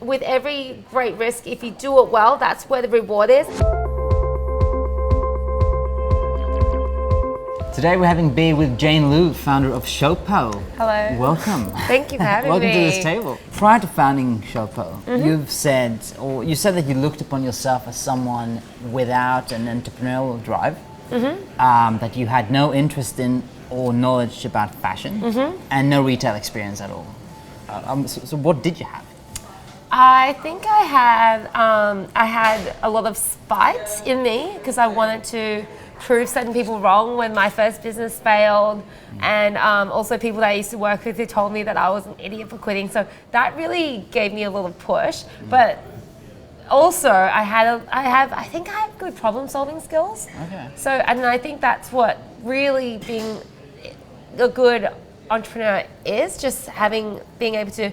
with every great risk, if you do it well, that's where the reward is. Today we're having beer with Jane Liu, founder of Showpo. Hello. Welcome. Thank you for having Welcome me. to this table. Prior to founding Showpo, you said that you looked upon yourself as someone without an entrepreneurial drive, that you had no interest in or knowledge about fashion, and no retail experience at all. So what did you have? I think I had a lot of spite in me because I wanted to prove certain people wrong when my first business failed, and also people that I used to work with who told me that I was an idiot for quitting. So that really gave me a lot of push. But also I think I have good problem solving skills. Okay. So and I think that's what really being a good entrepreneur is, just being able to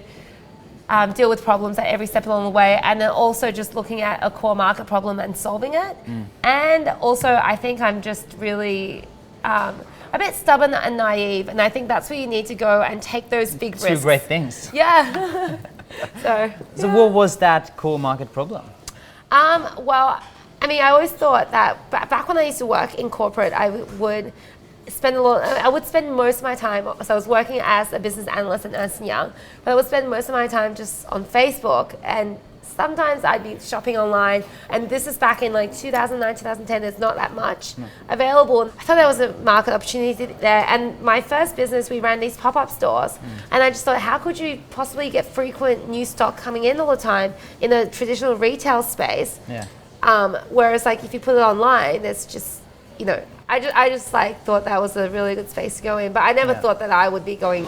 deal with problems at every step along the way, and then also just looking at a core market problem and solving it. And also I think I'm just really a bit stubborn and naive, and I think that's where you need to go and take those big risks. Two great things. Yeah. So what was that core market problem? Well, I mean, I always thought that back when I used to work in corporate, I would spend most of my time, so I was working as a business analyst at Ernst & Young, but I would spend most of my time just on Facebook, and sometimes I'd be shopping online, and this is back in like 2009, 2010, there's not that much available. I thought there was a market opportunity there, and my first business, we ran these pop-up stores, and I just thought, how could you possibly get frequent new stock coming in all the time in a traditional retail space? Yeah. Whereas like if you put it online, there's just, I just like thought that was a really good space to go in, but I never thought that I would be going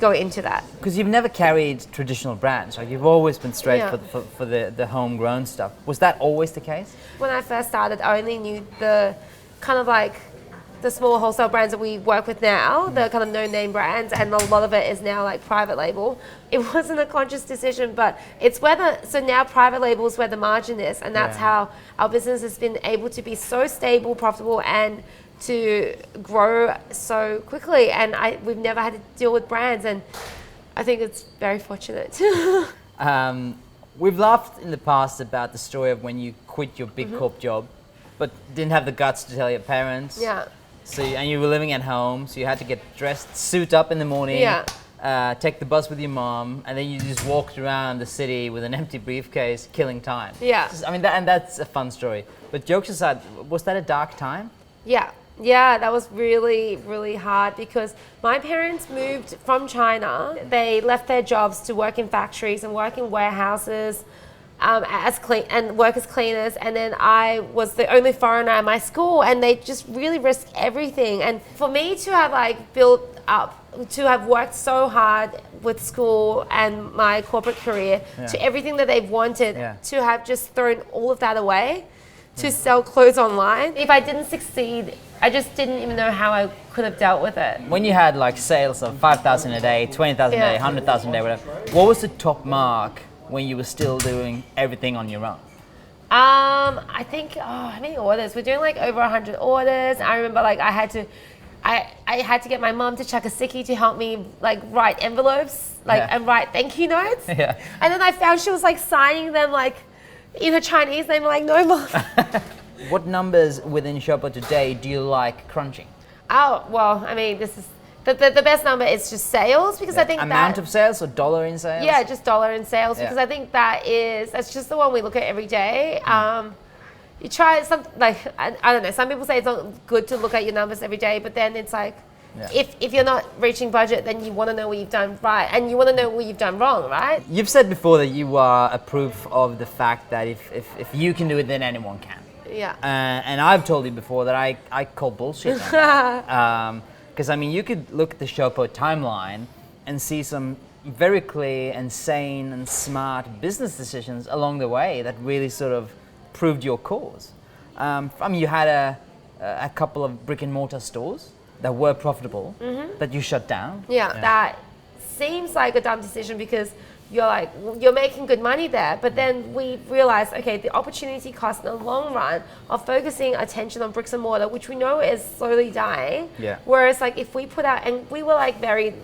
into that. Because you've never carried traditional brands, right? You've always been straight for the homegrown stuff. Was that always the case? When I first started, I only knew the kind of like the small wholesale brands that we work with now, the kind of no-name brands, and a lot of it is now like private label. It wasn't a conscious decision, but it's so now private label is where the margin is, and that's how our business has been able to be so stable, profitable, and to grow so quickly. And we've never had to deal with brands, and I think it's very fortunate. We've laughed in the past about the story of when you quit your big corp job, but didn't have the guts to tell your parents. Yeah. So and you were living at home, so you had to get dressed, suit up in the morning, take the bus with your mom, and then you just walked around the city with an empty briefcase, killing time. Yeah. I mean, and that's a fun story. But jokes aside, was that a dark time? Yeah, that was really, really hard because my parents moved from China. They left their jobs to work in factories and work in warehouses and work as cleaners. And then I was the only foreigner at my school, and they just really risked everything. And for me to have built up, to have worked so hard with school and my corporate career to everything that they've wanted, to have just thrown all of that away to sell clothes online. If I didn't succeed, I just didn't even know how I could have dealt with it. When you had sales of 5,000 a day, 20,000 a day, 100,000 a day, whatever, what was the top mark when you were still doing everything on your own? I think, how many orders? We're doing over 100 orders. I remember I had to get my mom to chuck a sickie to help me write envelopes and write thank you notes. Yeah. And then I found she was signing them in her Chinese name. I'm like, no, Mom. What numbers within Showpo today do you like crunching? Oh, well, I mean, this is the best number is just sales, because I think amount of sales or dollar in sales? Yeah, just dollar in sales, because I think that's just the one we look at every day. You try I don't know, some people say it's not good to look at your numbers every day, but then it's if you're not reaching budget, then you want to know what you've done right, and you want to know what you've done wrong, right? You've said before that you are a proof of the fact that if you can do it, then anyone can. Yeah. And I've told you before that I call bullshit on that. Because you could look at the Showpo timeline and see some very clear and sane and smart business decisions along the way that really sort of proved your cause. You had a couple of brick and mortar stores that were profitable that you shut down. Yeah, that seems like a dumb decision because you're making good money there, but then we realized, okay, the opportunity cost in the long run of focusing attention on bricks and mortar, which we know is slowly dying. Yeah. Whereas if we put out, and we were very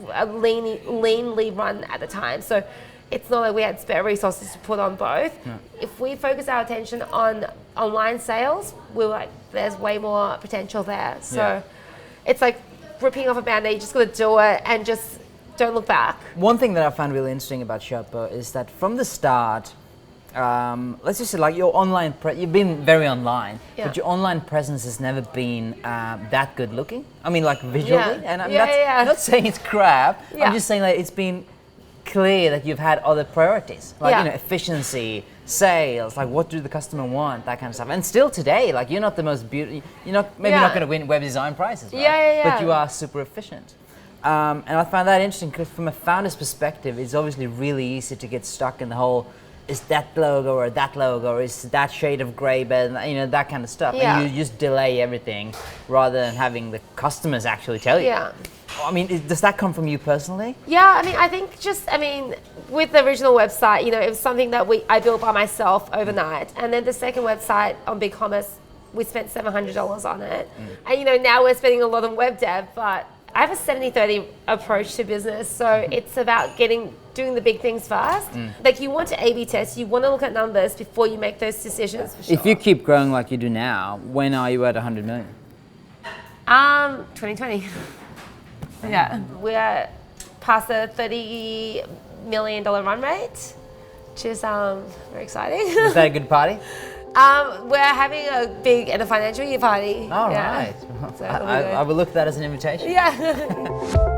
leanly run at the time, so it's not like we had spare resources to put on both. No. If we focus our attention on online sales, we're like, there's way more potential there. So Yeah. it's like ripping off a band-aid. You just got to do it and just don't look back. One thing that I found really interesting about Showpo is that from the start, let's just say like your online, you've been very online, Yeah. but your online presence has never been that good looking. I mean, like visually, Yeah. and I'm Yeah. not saying it's crap. Yeah. I'm just saying that it's been clear that you've had other priorities, like Yeah. you know, efficiency, sales, like what do the customer want, that kind of stuff. And still today, like you're not the most beautiful, you're not maybe Yeah. not going to win web design prizes, right? Yeah. But you are super efficient. And I found that interesting because from a founder's perspective, it's obviously really easy to get stuck in the whole, is that logo or that logo or is that shade of grey better, you know, that kind of stuff. Yeah. And you just delay everything rather than having the customers actually tell you. Yeah. I mean, does that come from you personally? Yeah, I mean, I think with the original website, you know, it was something that I built by myself overnight. And then the second website on BigCommerce, we spent $700 on it. And, you know, now we're spending a lot on web dev, but I have a 70-30 approach to business. So it's about doing the big things first. Like you want to A/B test, you want to look at numbers before you make those decisions. For sure. If you keep growing like you do now, when are you at 100 million? 2020. Yeah, we're past the $30 million run rate, which is very exciting. Is that a good party? We're having a big end of financial year party. All Yeah. right. So it'll be I good. will look at that as an invitation. Yeah.